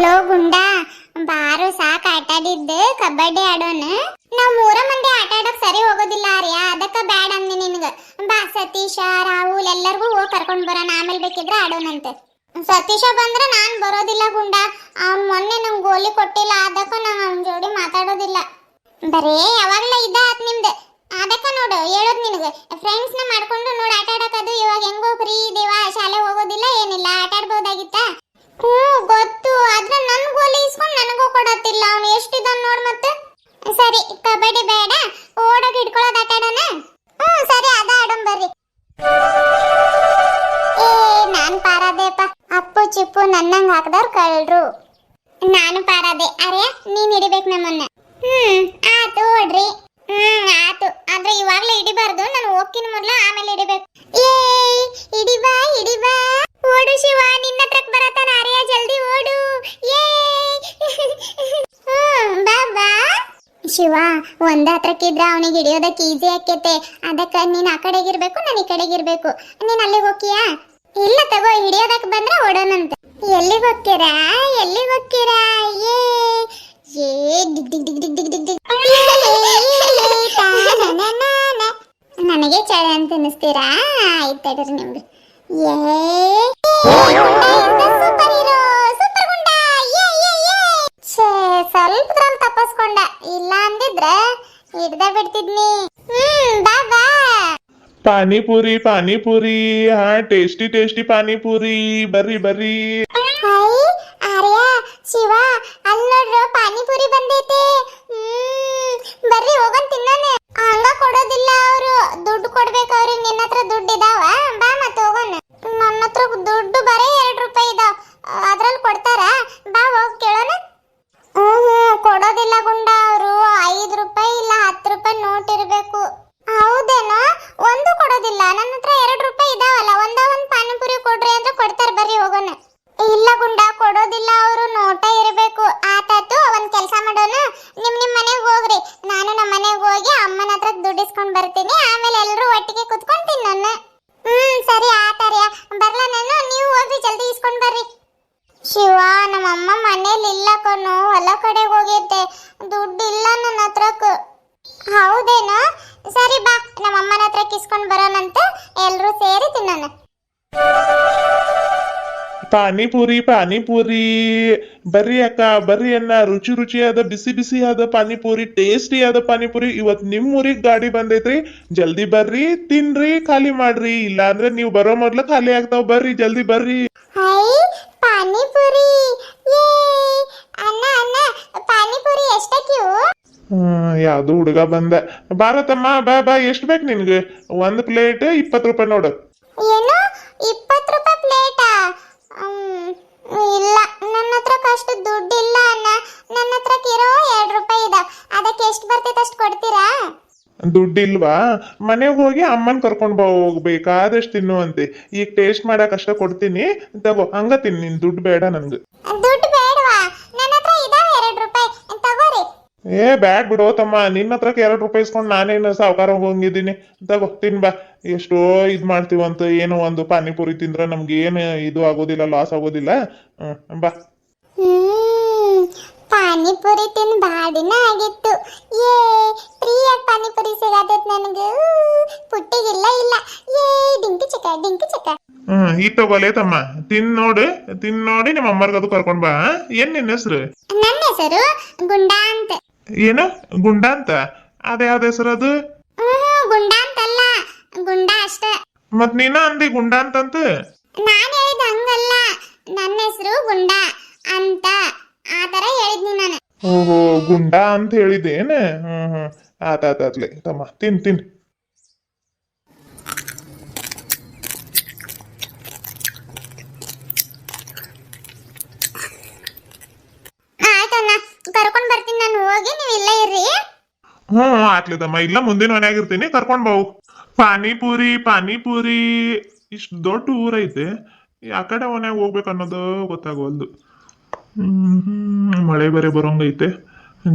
Low ಗುಂಡ, ಬಾರು ಸಾಕ್ ಆಟ ಆಡಿದ್ದು ಕಬಡ್ಡಿ ಆಡೋಣ. ನಾವ್ ಮೂರ ಮಂದಿ ಆಟ ಆಡಕ್ ಸರಿ ಹೋಗೋದಿಲ್ಲ ಆರ್ಯ, ಅದಕ್ಕ ಬ್ಯಾಡ್ ಅಂದಿ ನಿನ್ಗ. ಬಾ ಸತೀಶ ರಾಹುಲ್ ಎಲ್ಲರಿಗೂ ಹೋಗಿ ಕರ್ಕೊಂಡ್ ಬರೋಣ, ಆಮೇಲೆ ಬೇಕಿದ್ರೆ ಆಡೋಣಂತೆ. ಸತೀಶ ಬಂದ್ರ ನಾನ್ ಬರೋದಿಲ್ಲ ಗುಂಡ, ಅವ್ನ್ ಮೊನ್ನೆ ನಂಗ್ ಗೋಲಿ ಕೊಟ್ಟಿಲ್ಲ, ಅದಕ್ಕ ನಾ ಅವ್ನ ಜೋಡಿ ಮಾತಾಡೋದಿಲ್ಲ. ಬರೇ ಯಾವಾಗ್ಲೂ ಇದ್ದ ಆತ್ ನಿಮ್ದು, ಅದಕ್ಕ ನೋಡು ಹೇಳೋದ್ ನಿನಗ. ಫ್ರೆಂಡ್ಸ್ ನ ಮಾಡ್ಕೊಂಡು ನೋಡ್ ಆಟ ಆಡಕದು. ಇವಾಗ ಹೆಂಗೋ ಫ್ರೀ ಇದೀವ, ಶಾಲೆ ಹೋಗೋದಿಲ್ಲ ಏನಿಲ್ಲ, ಆಟ ಆಡ್ಬೋದಾಗಿತ್ತ. ಗೊತ್ತು, ಆದ್ರೆ ನನ್ ಗೋಲಿ ಇಸ್ಕೊಂಡ್ ನನಗೂ ಕೊಡತ್ತಿಲ್ಲ ಅವನು. ಎಷ್ಟಿದಾನ್ ನೋಡ್ ಮತ್ತೆ. ಸರಿ ಕಬಡ್ಡಿ ಬೇಡ, ಓಡೋಗಿ ಹಿಡ್ಕೊಳ್ಳೋದು ಆಟ ಆಡೋಣ. ಸರಿ ಅದ ಆಡೋಣ ಬರ್ರಿ. ಏ ನಾನ್ ಪಾರಾದೆಪ್ಪ, ಅಪ್ಪು ಚಿಪ್ಪು ನನ್ನಂಗ್ ಹಾಕದವ್ರು ಕಳ್ರು. ನಾನು ಪಾರಾದೆ. ಅರೆ ನೀನ್ ಹಿಡಿಬೇಕು ನಮ್ಮನ್ನ. ಆತು ಓಡ್ರಿ. ಆತು, ಆದ್ರೆ ಇವಾಗ್ಲೇ ಹಿಡಿಬಾರ್ದು, ನಾನು ಹೋಗ್ತೀನಿ ಮೊದ್ಲು, ಆಮೇಲೆ ಹಿಡಿಬೇಕು. ಏ ಹಿಡಿಬಾ ಹಿಡಿಬಾ. ಓಡು ಶಿವ, ನಿನ್ನ ಹತ್ರಕ್ ಬರತ್ತಾನ ಆರ್ಯ, ಜಲ್ದಿ ಓಡು. ಏ ಬಾ ಬಾ. ಶಿವ ಒಂದ ಹತ್ರಕ್ಕಿದ್ರ ಅವನಿಗೆ ಹಿಡಿಯೋದಕ್ಕೆ ಈಸಿ ಆಕೇತೆ, ಅದಕ್ಕ ನೀನ್ ಆ ಕಡೆಗಿರ್ಬೇಕು, ನಾನು ಈ ಕಡೆಗಿರ್ಬೇಕು. ನೀನ್ ಅಲ್ಲಿಗೆ ಹೋಗ್ತೀಯಾ? ಇಲ್ಲ ತಗೋ, ಹಿಡಿಯೋದಕ್ಕೆ ಬಂದ್ರೆ ಓಡೋಣಂತೆ. ಎಲ್ಲಿಗೆ ಹೋಗ್ತೀರಾ ಎಲ್ಲಿಗೆ ಹೋಗ್ತೀರಾ? ಏ ಏ ಡಿಗ್ ಡಿಗ್ ಡಿಗ್ ಡಿಗ್ ಡಿಗ್ ಡಿಗ್ ಡಿಗ್. ನನಗೆ ಚಳಿ ಅಂತ ಅನಿಸ್ತೀರಾ? ಆಯ್ತು ತಡ್ರಿ ನಿಮ್ಗೆ. ಸೂಪರ್ ಹೀರೋ, ಸೂಪರ್ ಗುಂಡ. ಸ್ವಲ್ಪ ತಪ್ಪಿಸ್ಕೊಂಡ, ಇಲ್ಲ ಅಂದಿದ್ರೆ ಹಿಡ್ದ ಬಿಡ್ತಿದ್ನಿ. ಬಾ ಬಾ. ಪಾನಿಪುರಿ ಪಾನಿಪುರಿ, ಹಾ ಟೇಸ್ಟಿ ಟೇಸ್ಟಿ ಪಾನಿಪುರಿ, ಬರ್ರಿ ಬರ್ರಿ. ಆರ್ಯ ಶಿವ, ಅಲ್ಲಿ ನೋಡ್ರು ಪಾನಿಪುರಿ ಬಂದೈತೆ. ಬರ್ರಿ ಹೋಗನ್ ತಿನ್ನೋಣ. ಹಂಗ ಕೊಡೋದಿಲ್ಲ ಅವರು, ದುಡ್ಡು ಕೊಡ್ಬೇಕು ಅವ್ರಿಗೆ. ನಿನ್ನ ಹತ್ರ ದುಡ್ಡು ಇದಾವ? ಬಾ ಮತ್ತೆ ಹೋಗೋಣ. ನನ್ನ ಹತ್ರ ದುಡ್ಡು ಬರೀ 2 ರೂಪಾಯಿ ಇದಾವ, ಅದ್ರಲ್ಲಿ ಕೊಡ್ತಾರ? ಬಾ ಹೋಗಿ ಕೇಳೋಣ. ಕೊಡೋದಿಲ್ಲ ಗುಂಡ, ಅವರು 5 ರೂಪಾಯಿ ಇಲ್ಲ 10 ರೂಪಾಯಿ ನೋಟ್ ಇರಬೇಕು. ಹೌದೇನೋ? ಒಂದು ಕೊಡೋದಿಲ್ಲ. ನನ್ನ ಹತ್ರ 2 ರೂಪಾಯಿ ಇದಾವಲ್ಲ, ಒಂದ ಒಂದ್ ಪಾನಿಪುರಿ ಕೊಡ್ರಿ ಅಂದ್ರೆ ಕೊಡ್ತಾರೆ. ಬರ್ರಿ ಹೋಗೋಣ. ಇಲ್ಲ ಗುಂಡ, ಕೊಡೋದಿಲ್ಲ ಅವರು, ನೋಟ ಇರಬೇಕು. ಆತಾತು, ಒಂದ್ ಕೆಲಸ ಮಾಡೋಣ, ನಿಮ್ ಮನೆಗೆ ಹೋಗ್ರಿ, ನಾನು ನಮ್ಮ ಮನೆಗೆ ಹೋಗಿ ಅಮ್ಮನ ಹತ್ರ ದುಡ್ಡು ಇಸ್ಕೊಂಡ್ ಬರ್ತೀನಿ, ಆಮೇಲೆ ಎಲ್ಲರೂ ಒಟ್ಟಿಗೆ ಕುತ್ಕೊಂಡ್ ತಿನ್ನೋಣ. ಸರಿ ಆತಾರ್ಯ, ಬರ್ಲಾ ನಾನು? ನೀವು ಹೋಗ್ರಿ, ಜಲ್ದಿ ಇಸ್ಕೊಂಡ್ ಬರ್ರಿ. ಶಿವ, ನಮ್ಮಮ್ಮ ಮನೇಲಿ ಇಲ್ಲ ಕಣೋ, ಹೊಲ ಕಡೆಗೆ ಹೋಗಿದ್ದೆ, ದುಡ್ಡು ಇಲ್ಲ ನನ್ನ ಹತ್ರಕ್. ಹೌದೇನೋ? ಸರಿ ಬಾ, ನಮ್ಮ ಅಮ್ಮನ ಹತ್ರ ಕಿಸ್ಕೊಂಡ್ ಬರೋಣಂತ, ಎಲ್ರೂ ಸೇರಿ ತಿನ್ನೋಣ. ಪಾನಿಪುರಿ ಪಾನಿಪುರಿ, ಬರ್ರಿ ಅಕ್ಕ ಬರ್ರಿ ಅಣ್ಣ. ರುಚಿ ರುಚಿಯಾದ ಬಿಸಿ ಬಿಸಿಯಾದ ಪಾನಿಪುರಿ, ಟೇಸ್ಟಿ ಆದ ಪಾನಿಪುರಿ ಇವತ್ ನಿಮ್ ಊರಿಗೆ ಗಾಡಿ ಬಂದೈತ್ರಿ. ಜಲ್ದಿ ಬರ್ರಿ, ತಿನ್ರಿ, ಖಾಲಿ ಮಾಡ್ರಿ, ಇಲ್ಲ ಅಂದ್ರೆ ನೀವು ಬರೋ ಮೊದ್ಲು ಖಾಲಿ ಆಗ್ತಾವ್. ಬರ್ರಿ ಜಲ್ದಿ ಬರ್ರಿ. ಹೈ ಪಾನಿಪುರಿ. ಯೇ ಅಣ್ಣ ಅಣ್ಣ, ಪಾನಿಪುರಿ ಎಷ್ಟಕ್ಕಿವು? ಯಾವ್ದು ಹುಡುಗ ಬಂದ. ಭಾರತಮ್ಮ ಬಾ ಬಾ, ಎಷ್ಟ್ ಬೇಕು ನಿನ್ಗೆ? 1 ಪ್ಲೇಟ್ 20 ರೂಪಾಯಿ ನೋಡು. ಏನು 20 ರೂಪಾಯಿ ಪ್ಲೇಟಾ? ಇಲ್ಲ, ನನ್ನ ಹತ್ರ ಅಷ್ಟು ದುಡ್ಡು ಇಲ್ಲ ಅಣ್ಣ. ನನ್ನ ಹತ್ರ ಇರೋ 2 ರೂಪಾಯಿ ಇದಾವ, ಅದಕ್ಕೆ ಎಷ್ಟು ಬರ್ತೈತೆ ಅಷ್ಟು ಕೊಡ್ತೀರಾ? ದುಡ್ಡಿಲ್ವಾ? ಮನೆಗೆ ಹೋಗಿ ಅಮ್ಮನ್ ಕರ್ಕೊಂಡ್ ಹೋಗ್ಬೇಕಾದಷ್ಟು ತಿನ್ನುವಂತೆ. ಈಗ ಟೇಸ್ಟ್ ಮಾಡಕ್ ಅಷ್ಟ ಕೊಡ್ತೀನಿ, ತಗೋ ಹಂಗ ತಿನ್, ನಿನ್ ದುಡ್ಡು ಬೇಡ ನನ್ಗೆ. ದುಡ್ಡು ಬೇಡವಾ? ನನ್ನ ಹತ್ರ ಇದಾವೆ 2 ರೂಪಾಯಿ, ತಗೋರಿ. ಏ ಬ್ಯಾಡ್ ಬಿಡೋ ತಮ್ಮ, ನಿನ್ನ ಹತ್ರಕ್ಕೆ 2 ರೂಪಾಯಿ ಇಸ್ಕೊಂಡು ನಾನೇನು ಸಾವುಕಾರ ಹೋಗಿದ್ದೀನಿ. ತಗೋ ತಿನ್ ಬಾ. ಎಷ್ಟೋ ಇದ್ ಮಾಡ್ತೀವಂತ, ಏನೋ ಒಂದು ಪಾನಿಪುರಿ ತಿಂದ್ರೆ ನಮ್ಗೆ ಏನು ಇದು ಆಗೋದಿಲ್ಲ, ಲಾಸ್ ಆಗೋದಿಲ್ಲ. ಬಾ. ಪಾನಿಪುರಿ ತಿಂದು ಬಾಡಿನ ಆಗಿತ್ತು. ಏ ಫ್ರೀಯಾಗಿ ಪಾನಿಪುರಿ ಸಿಗತೈತ್ ನನಗೆ, ಪುಟ್ಟಿಗಿಲ್ಲ ಇಲ್ಲ. ಏ ಡಿಂಕು ಚಕ ಡಿಂಕು ಚಕ. ಈ ತಗೋಲೆ ತಮ್ಮ, ತಿನ್ ನೋಡಿ ನಿಮ್ಮ ಅಮ್ಮರ್ಗ ಅದು ಕರ್ಕೊಂಡ್ ಬಾ. ಏನ್ ನಿನ್ನ ಹೆಸರು? ನನ್ನ ಹೆಸರು ಗುಂಡಾ ಅಂತ. ಏನು ಗುಂಡ ಅಂತ? ಅದೇ ಯಾವ್ದು ಹೆಸರು ಅದು? ಗುಂಡಾ ಅಂತಲ್ಲ, ಗುಂಡಾ ಅಷ್ಟೇ. ಮತ್ ನೀನ ಅಂದಿ ಗುಂಡ ಅಂತಂತ. ನಾನ್ ಹೇಳಿದ ಹಂಗಲ್ಲ, ನನ್ನ ಹೆಸರು ಗುಂಡಾ ಅಂತ, ಆ ತರ ಹೇಳಿದ್ನಿ ನಾನು. ಓಹೋ, ಗುಂಡ ಅಂತ ಹೇಳಿದೇನ? ಆತಾತ್ಲೆ ತಮ್ಮ, ತಿನ್ ತಿನ್. ಆಯ್ತಣ್ಣ, ಕರ್ಕೊಂಡ್ ಬರ್ತೀನಿ ನಾನು, ಹೋಗಿ ನೀವು ಇಲ್ಲೇ ಇರ್ರಿ. ಆತ್ಲೆ ತಮ್ಮ, ಇಲ್ಲ ಮುಂದಿನ ಮನ್ಯಾಗಿರ್ತೀನಿ, ಕರ್ಕೊಂಡ್ ಬಾವು. ಪಾನಿಪುರಿ ಪಾನಿಪುರಿ, ಇಷ್ಟು ದೊಡ್ಡ ಊರೈತೆ, ಆ ಕಡೆ ಮನ್ಯಾಗ ಹೋಗ್ಬೇಕು ಅನ್ನೋದು ಗೊತ್ತಾಗೋಲ್ದು. ಮಳೆ ಬೇರೆ ಬರೋಂಗೈತೆ,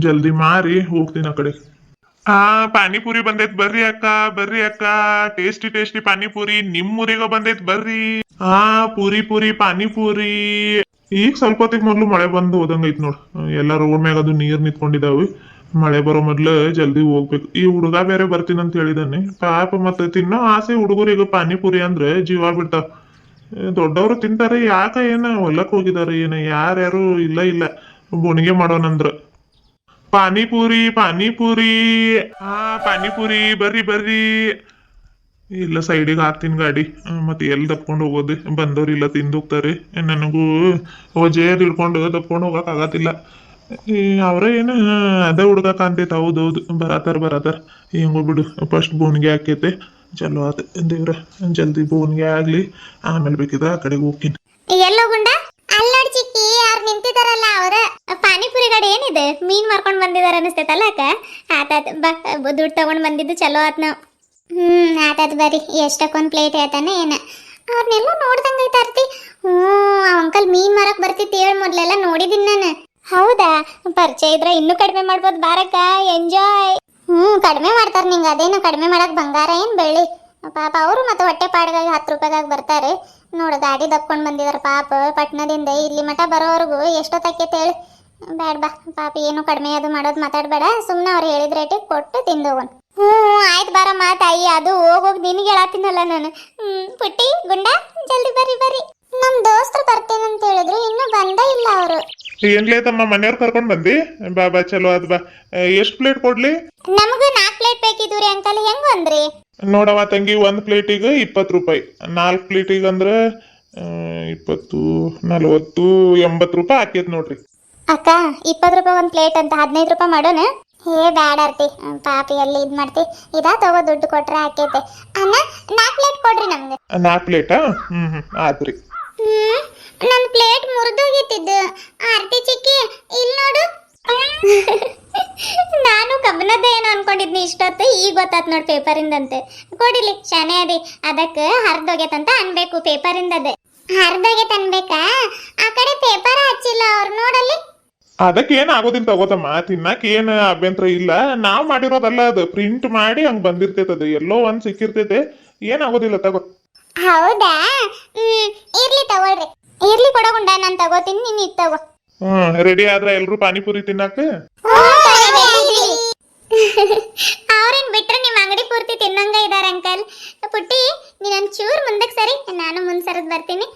ಜಲ್ದಿ ಮಾರಿ ಹೋಗ್ತೀನಿ ಆ ಕಡೆ. ಪಾನಿಪುರಿ ಬಂದೈತ್ ಬರ್ರಿ ಅಕ್ಕ, ಬರ್ರಿ ಅಕ್ಕ. ಟೇಸ್ಟಿ ಟೇಸ್ಟಿ ಪಾನಿಪುರಿ ನಿಮ್ ಊರಿಗ ಬಂದೈತ್ ಬರ್ರಿ. ಪೂರಿ ಪೂರಿ ಪಾನಿಪುರಿ. ಈಗ ಸ್ವಲ್ಪ ಹೊತ್ತಿಗೆ ಮೊದ್ಲು ಮಳೆ ಬಂದು ಹೋದಂಗೈತ್ ನೋಡ್. ಎಲ್ಲ ರೋಡ್ ಮ್ಯಾಗ ಅದು ನೀರ್ ನಿಂತ್ಕೊಂಡಿದಾವೆ. ಮಳೆ ಬರೋ ಮೊದ್ಲು ಜಲ್ದಿ ಹೋಗ್ಬೇಕು. ಈ ಹುಡುಗ ಬೇರೆ ಬರ್ತೀನಂತ ಹೇಳಿದಾನೆ ಪಾಪ. ಮತ್ತೆ ತಿನ್ನೋ ಆಸೆ ಹುಡುಗರಿಗೆ ಪಾನಿಪುರಿ ಅಂದ್ರೆ ಜೀವ ಬಿಡ್ತಾವ. ದೊಡ್ಡವರು ತಿಂತಾರೆ ಯಾಕ ಏನ ಹೊಲಕ್ ಹೋಗಿದಾರೆ ಏನ ಯಾರ್ಯಾರು ಇಲ್ಲ ಬೋಣಿಗೆ ಮಾಡೋಣಂದ್ರ. ಪಾನಿಪುರಿ ಪಾನಿಪುರಿ ಪಾನಿಪುರಿ ಬರ್ರಿ ಬರ್ರಿ. ಇಲ್ಲ ಸೈಡಿಗೆ ಹಾಕ್ತೀನಿ ಗಾಡಿ. ಮತ್ತೆ ಎಲ್ಲಿ ತಪ್ಕೊಂಡು ಹೋಗೋದು, ಬಂದವ್ರು ಇಲ್ಲ ತಿಂದು ಹೋಗ್ತಾರೆ. ನನಗೂ ವಜೆಯದ್ ಹಿಡ್ಕೊಂಡು ತಪ್ಕೊಂಡು ಹೋಗಕ್ ಆಗತ್ತಿಲ್ಲ. ಅವ್ರ ಏನು ಅದ ಹುಡ್ಗ ಕಾಣ್ತೈತೆ. ಹೌದೌದು ಬರತಾರ. ಹೆಂಗೋ ಬಿಡು, ಫಸ್ಟ್ ಬೋನ್ಗೆ ಹಾಕೈತೆ. ಚಲೋ ಆತ ದೇವ್ರ, ಜಲ್ದಿ ಬೋನ್ಗೆ ಆಗ್ಲಿ. ಆಮೇಲೆ ಬೇಕಿದ್ರೆ ಆ ಕಡೆಗೆ ಹೋಗ್ತೀನಿ. ಎಲ್ಲೋ ಗುಂಡ ಅಲ್ಲೋಡ್ ಚಿಕ್ಕಿ ಅವ್ರು ನಿಂತಿದಾರಲ್ಲ ಅವ್ರ ಪಾನಿಪುರಿ ಗಾಡಿ ಏನಿದೆ ಮೀನ್ ಮಾರ್ಕೊಂಡ್ ಬಂದಿದಾರ ಅನಿಸ್ತೈತಲ್ಲ ಅಕ್ಕ. ಆತಾತ್ ಬಾ, ದುಡ್ಡು ತಗೊಂಡ್ ಬಂದಿದ್ದು ಚಲೋ ಆತ್ ನಾವು. ಆತಾತ್ ಬರ್ರಿ. ಎಷ್ಟಕ್ಕೊಂದ್ ಪ್ಲೇಟ್ ಹೇಳ್ತಾನೆ ಏನ. ಅವ್ರನ್ನೆಲ್ಲ ನೋಡ್ದಂಗ ಐತಾರ್ತಿ. ಅಂಕಲ್ ಮೀನ್ ಮಾರಕ್ ಬರ್ತಿತ್ತು ಹೇಳಿ ಮೊದ್ಲೆಲ್ಲ ನೋಡಿದೀನಿ ನಾನು. ಹೌದಾ, ಪರಿಚಯ ಇದ್ರೆ ಇನ್ನೂ ಕಡಿಮೆ ಮಾಡ್ಬೋದು ಬಾರಕ್ಕ. ಎಂಜಾಯ್. ಕಡಿಮೆ ಮಾಡ್ತಾರ. ನಿಂಗೆ ಅದೇನು ಕಡಿಮೆ ಮಾಡಕ್ ಬಂಗಾರ ಏನ್ ಬೆಳ್ಳಿ? ಪಾಪ ಅವರು ಮತ್ತೆ ಹೊಟ್ಟೆ ಪಾಡ್ಗಾಗಿ 10 ರೂಪಾಯಿಗಾಗಿ ಬರ್ತಾರೆ ನೋಡು. ಗಾಡಿ ದಪ್ಕೊಂಡ್ ಬಂದಿದಾರ ಪಾಪ. ಪಟ್ನದಿಂದ ಇಲ್ಲಿ ಮಠ ಬರೋವರೆಗೂ ಎಷ್ಟೊತ್ತಾಕೈತೆ ಹೇಳಿ. ಬೇಡ ಬಾ ಪಾಪ, ಏನು ಕಡಿಮೆ ಅದು ಮಾಡೋದು ಮಾತಾಡ್ಬೇಡ. ಸುಮ್ಮನೆ ಅವ್ರು ಹೇಳಿದ ರೇಟಿಗೆ ಕೊಟ್ಟು ತಿಂದೋಗನ್. ಆಯ್ತು ಬಾರಮ್ಮ ತಾಯಿ. ಅದು ಹೋಗೋಗಿ ನಿನಗೆ ಹೇಳತ್ತೀನಲ್ಲ ನಾನು. ಪುಟ್ಟಿ ಗುಂಡ ಜಲ್ದಿ ಬರ್ರಿ. ನಮ್ ದೋಸ್ತರು ಬರ್ತೇನಂತ ಹೇಳಿದ್ರು, ಇನ್ನೂ ಬಂದೇ ಇಲ್ಲ ಅವರು. ಏನ್ಲೇತಮ್ಮ ಮನೆಯವ್ರು ಕರ್ಕೊಂಡ್ ಬಂದಿ? ಬಾ ಚಲೋ ಅದ್ ಬಾ. ಎಷ್ಟ್ ಪ್ಲೇಟ್ ಕೊಡ್ಲಿ? ನಮಗೂ 4 ಪ್ಲೇಟ್ ಬೇಕಿದ್ವು ರೀ ಅಂಕಲ್. ಹೆಂಗ್ ಅಂದ್ರಿ? ನೋಡವ ತಂಗಿ, 1 ಪ್ಲೇಟಿಗೆ 20 ರೂಪಾಯಿ, 4 ಪ್ಲೇಟಿಗೆ ಅಂದ್ರೆ 20, 40, 80 ರೂಪಾಯಿ ಆಕೇತ್ ನೋಡ್ರಿ. ಅಕ್ಕ 20 ರೂಪಾಯಿ ಒಂದು ಪ್ಲೇಟ್ ಅಂತ 15 ರೂಪಾಯಿ ಮಾಡೋಣ. ಬ್ಯಾಡ ಅರ್ತಿ ಪಾಪಿ ಎಲ್ಲಿ ಇದ್ ಮಾಡ್ತಿ. ಇದಾ ತಗೋ, ದುಡ್ಡು ಕೊಟ್ರೆ ಆಕೈತೆ. ಅಣ್ಣ 4 ಪ್ಲೇಟ್ ಕೊಡ್ರಿ ನಮ್ಗೆ. 4 ಪ್ಲೇಟಾ? ಆದ್ರಿ. ನನ್ ಪ್ಲೇಟ್ ಮುರಿದೋಗಿತ್ತಿದ್ದು. ಆರ್ತಿ ಚಿಕ್ಕಿ ಇಲ್ಲಿ ನೋಡು. ನಾನು ಕಬ್ಬನದ ಏನೋ ಅನ್ಕೊಂಡಿದ್ನಿ ಇಷ್ಟೊತ್ತು. ಈಗ ಗೊತ್ತಾತ್ ನೋಡ್ ಪೇಪರಿಂದಂತೆ. ಕೊಡಿಲಿ ಶಾನೆ ಅದಿ. ಅದಕ್ಕೆ ಹರಿದೋಗ್ಯತಂತ ಅನ್ಬೇಕು. ಪೇಪರಿಂದದೆ ಹರಿದೋಗ್ಯತ ಅನ್ಬೇಕಾ? ಆ ಕಡೆ ಪೇಪರ್ ಹಚ್ಚಿಲ್ಲ ಅವ್ರು ನೋಡಲ್ಲಿ. ಅದಕ್ಕೆ ಏನ್ ಆಗೋದಿಲ್ಲ ತಗೋತಮ್ಮ. ತಿನ್ನಕ್ ಏನ್ ಅಭ್ಯಂತರ ಇಲ್ಲ. ನಾವ್ ಮಾಡಿರೋದಲ್ಲ, ಅದು ಪ್ರಿಂಟ್ ಮಾಡಿ ಹಂಗ್ ಬಂದಿರ್ತೈತೆ. ಅದು ಎಲ್ಲೋ ಒಂದ್ ಸಿಕ್ಕಿರ್ತೈತೆ. ಏನ್ ಆಗೋದಿಲ್ಲ ತಗೋ. ಹೌದಾ? ಇರ್ಲಿ ತಗೊಳ್ರಿ. ಇರ್ಲಿ ಕೊಡಗುಂಡ, ನಾನ್ ತಗೋತೀನಿ, ನೀನ್ ಇದ್ ತಗೋ. ರೆಡಿ ಆದ್ರ ಎಲ್ರು ಪಾನಿಪುರಿ ತಿನ್ನಾಕ? ಅವ್ರೇನ್ ಬಿಟ್ರೆ ನಿಮ್ ಅಂಗಡಿ ಪೂರ್ತಿ ತಿನ್ನಂಗ ಇದಾರ ಅಂಕಲ್. ಪುಟ್ಟಿ ನೀನ್ ಚೂರ್ ಮುಂದಕ್ ಸರಿ, ನಾನು ಮುಂದ್ ಸರದ್ ಬರ್ತೀನಿ.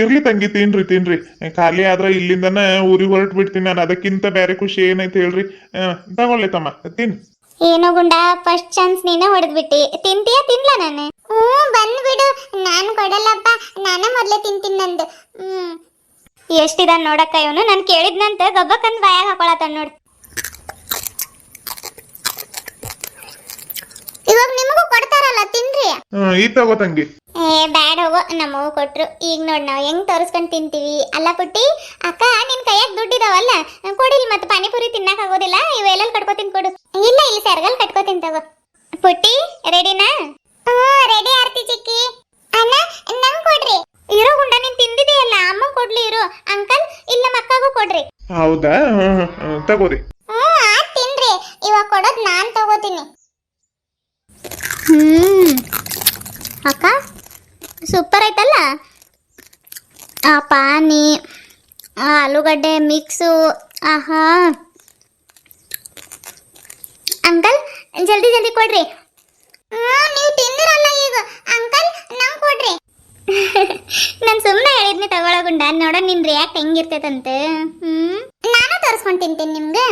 ಇರ್ಲಿ ತಂಗಿ, ತಿನ್ರಿ. ಖಾಲಿ ಆದ್ರ ಇಲ್ಲಿಂದನ ಊರಿಗೆ ಹೊರಟು ಬಿಡ್ತೀನಿ ನಾನು. ಅದಕ್ಕಿಂತ ಬೇರೆ ಖುಷಿ ಏನೈತೆ ಹೇಳ್ರಿ. ತಗೊಳ್ಳಿ ತಮ್ಮ, ತಿನ್. ಏನೋ ಗುಂಡ, ಫಸ್ಟ್ ಚಾನ್ಸ್ ನೀನೇ ಹೊಡೆದ್ಬಿಟ್ಟಿ. ತಿಂತೀಯಾ? ತಿನ್ಲಾ ನಾನು? ಬಂದ್ಬಿಡು. ನಾನು ಕೊಡಲ್ಲಪ್ಪ, ನಾನ ಮೊದ್ಲೇ ತಿಂತೀನಿ ನಂದು. ಎಷ್ಟಿದ ನೋಡಕ್ಕ ಇವನು. ನಾನು ಕೇಳಿದ್ನಂತ ಗಬ್ಬಕ್ಕಂದ್ ಬಾಯಾಗ ಹಾಕೊಳತ್ತ ನೋಡಿ. ಇವಾಗ ನಿಮಗೂ ಕೊಡ್ತಾರಲ್ಲ, ತಿನ್ರಿ. ಈ ತಗೋ ತಂಗಿ. ಬ್ಯಾಡ ಹೋಗೋ, ನಮ್ಮವು ಕೊಟ್ರು. ಈಗ ನೋಡ್ ನಾವ್ ಹೆಂಗ್ ತೋರಿಸ್ಕೊಂಡ್ ತಿಂತೀವಿ. ಅಲ್ಲ ಪುಟ್ಟಿ, ಅಕ್ಕ ನಿನ್ ಕೈಯಾಗ ದುಡ್ಡಿದಾವಲ್ಲ, ಕೊಡಿಲ್. ಮತ್ತೆ ಪಾನಿಪುರಿ ತಿನ್ನಕ್ ಆಗೋದಿಲ್ಲ, ಇವೆಲ್ಲ ಕಟ್ಕೋತೀನಿ ಕೊಡು. ಇಲ್ಲ ಇಲ್ಲಿ ಸೆರಗಲ್ ಕಟ್ಕೋತೀನಿ ತಗೋ. ಪುಟ್ಟಿ ರೆಡಿನಾ? ರೆಡಿ ಆರ್ತಿ ಚಿಕ್ಕಿ. ಅಣ್ಣ ನಂಗ್ ಕೊಡ್ರಿ. ಇರೋ ಗುಂಡ, ನೀನ್ ತಿಂದಿದೆಯಲ್ಲ, ಅಮ್ಮ ಕೊಡ್ಲಿ ಇರೋ. ಅಂಕಲ್ ಇಲ್ಲ ಮಕ್ಕಗೂ ಕೊಡ್ರಿ. ಹೌದಾ? ತಗೋರಿ. ಆತ್ ತಿನ್ರಿ. ಇವಾಗ ಕೊಡೋದ್ ನಾನ್ ತಗೋತೀನಿ. ಅಕ್ಕ ಸೂಪರ್ ಆಯ್ತಲ್ಲ. ಆ ಪಾನಿ, ಆಲೂಗಡ್ಡೆ ಮಿಕ್ಸು, ಆಹಾ. ಅಂಕಲ್ ಜಲ್ದಿ ಕೊಡ್ರಿ. ನೀವು ತಿಂದಿರಲ್ಲ ಈಗ. ಅಂಕಲ್ ನಂಗೆ ಕೊಡ್ರಿ. ನಾನು ಸುಮ್ಮನೆ ಹೇಳಿದ್ನಿ ತಗೊಳಗುಂಡ. ನೋಡೋ ನಿನ್ ರಿಯಾಕ್ಟ್ ಹೆಂಗಿರ್ತೈತಂತೆ. ನಾನು ತೋರಿಸ್ಕೊಂಡು ತಿಂತೀನಿ ನಿಮ್ಗೆ.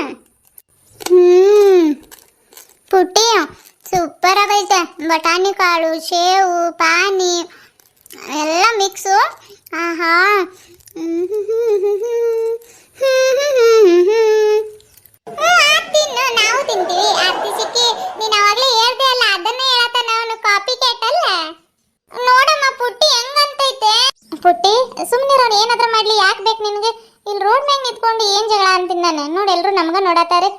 ಪುಟ್ಟಿ ಸೂಪರ್ ಆಗೈತೆ. ಬಟಾಣಿ ಕಾಳು, ಸೇವು, ಪಾನಿ ಎಲ್ಲ ಮಿಕ್ಸು. ಆಹಾ. ತಿನ್ನು, ನಾವು ತಿಂತೀವಿ. ಆರ್ತಿ ಸಿಕ್ಕಿ, ನೀನ್ ಅವಾಗ್ಲೇ ಹೇಳ್ದೆ ಅಲ್ಲ, ಅದನ್ನೇ ಹೇಳತ್ತ. ನಾನು ಕಾಪಿ ಕೇಟಲ್ಲ. ನೋಡಮ್ಮ ಪುಟ್ಟಿ ಹೆಂಗಂತೈತೆ. ಪುಟ್ಟಿ ಸುಮ್ನಿರೋಣ, ಏನಾದ್ರೂ ಮಾಡ್ಲಿ. ಯಾಕೆ ಬೇಕು ನಿನ್ಗೆ? ಇಲ್ಲಿ ರೋಡ್ ಮ್ಯಾಗ ನಿಂತ್ಕೊಂಡು ಏನ್ ಜಗಳ ಅಂತೀನಿ ನಾನು. ನೋಡಿ ಎಲ್ರು ನಮ್ಗ ನೋಡತಾರೆ.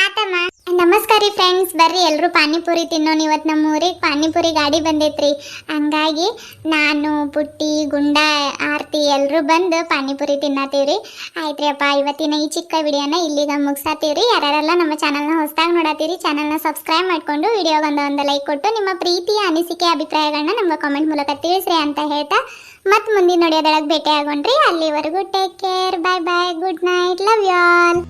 ಆತಮ್ಮ, ನಮಸ್ಕಾರ ರೀ ಫ್ರೆಂಡ್ಸ್, ಬರ್ರಿ ಎಲ್ಲರೂ ಪಾನಿಪುರಿ ತಿನ್ನೋಣ. ಇವತ್ತು ನಮ್ಮ ಊರಿಗೆ ಪಾನಿಪುರಿ ಗಾಡಿ ಬಂದೈತ್ರಿ. ಹಂಗಾಗಿ ನಾನು, ಪುಟ್ಟಿ, ಗುಂಡ, ಆರ್ತಿ ಎಲ್ಲರೂ ಬಂದು ಪಾನಿಪುರಿ ತಿನ್ನತ್ತೀವ್ರಿ. ಆಯ್ತ್ರಿ ಅಪ್ಪ, ಇವತ್ತಿನ ಈ ಚಿಕ್ಕ ವಿಡಿಯೋನ ಇಲ್ಲಿಗ ಮುಗಿಸಾತೀವ್ರಿ. ಯಾರೆಲ್ಲ ನಮ್ಮ ಚಾನಲ್ನ ಹೊಸದಾಗಿ ನೋಡತ್ತೀರಿ, ಚಾನಲ್ನ ಸಬ್ಸ್ಕ್ರೈಬ್ ಮಾಡಿಕೊಂಡು ವಿಡಿಯೋಗೊಂದು ಲೈಕ್ ಕೊಟ್ಟು ನಿಮ್ಮ ಪ್ರೀತಿಯ ಅನಿಸಿಕೆ ಅಭಿಪ್ರಾಯಗಳನ್ನ ನಮ್ಮ ಕಾಮೆಂಟ್ ಮೂಲಕ ತಿಳಿಸ್ರಿ ಅಂತ ಹೇಳ್ತಾ ಮತ್ತೆ ಮುಂದಿನ ವಿಡಿಯೋದೊಳಗೆ ಭೇಟಿ ಆಗೋಣ್ರಿ. ಅಲ್ಲಿವರೆಗೂ take care, bye bye, good night, love you all.